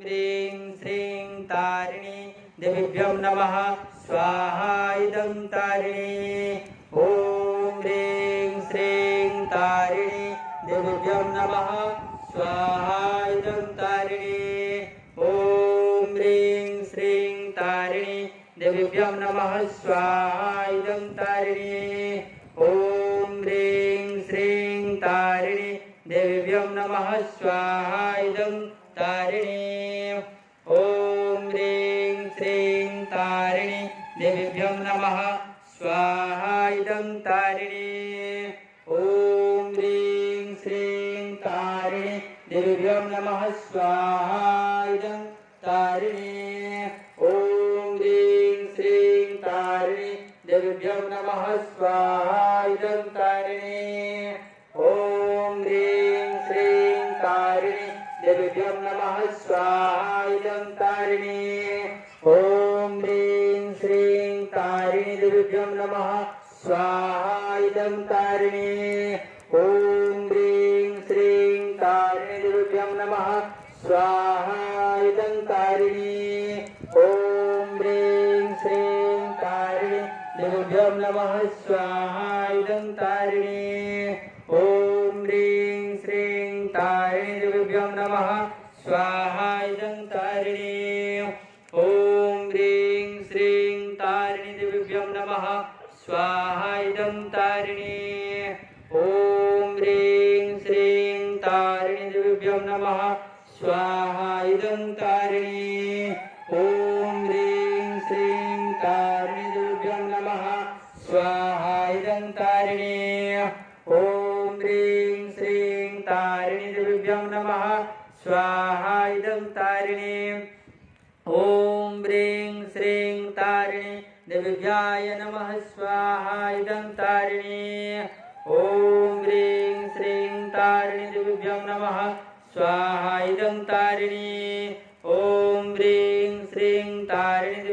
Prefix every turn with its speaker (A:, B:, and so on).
A: ह्रीं श्रीं तारिणी देवीभ्यो नमः स्वाहा इदं तारिणी ॐ ह्रीं श्रीं तारिणी देवीभ्यो नमः स्वाहा इदं तारिणी ॐ ह्रीं श्रीं तारिणी देवीभ्यो नमः स्वाहा इदं तारिणी ॐ ह्रीं श्रीं तारिणी देवीभ्यो नमः स्वाहा इदं तारिणी ॐ ह्रीं श्रीं तारिणी देवीभ्यो नमः स्वाहा इदं तारिणी ॐ ह्रीं श्रीं तारिणी देवीभ्यो नमः स्वाहा इदं तारिणी ॐ ह्रीं श्रीं तारिणी देवीभ्यो नमः स्वाहा इदं तारिणी ॐ ह्रीं श्रीं तारिणी देवीभ्यो नमः स्वाहा इदं तारिणी ॐ ह्रीं श्रीं तारिणी देवीभ्यो नमः स्वाहा इदं तारिणी ॐ ह्रीं श्रीं तारिणी देवीभ्यो नमः स्वाहा इदं तारिणी ॐ ह्रीं श्रीं तारिणी देवीभ्यो नमः स्वाहा इदं तारिणी ॐ ह्रीं श्रीं तारिणी देवीभ्यो नमः स्वाहा इदं तारिणी ॐ ह्रीं श्रीं तारिणी देवीभ्यो नमः स्वाहा इदं तारिणी ॐ ह्रीं श्रीं तारिणी देवीभ्यो नमः स्वाहा इदं तारिणी ॐ ह्रीं श्रीं तारिणी देवीभ्यो नमः स्वाहा इदं तारिणी ॐ ह्रीं श्रीं तारिणी देवीभ्यो नमः स्वाहा इदं तारिणी ॐ ह्रीं श्रीं तारिणी देवीभ्याय नमः स्वाहा इदं तारिणी ॐ ह्रीं श्रीं तारिणी देवीभ्यो नमः स्वाहा इदं तारिणी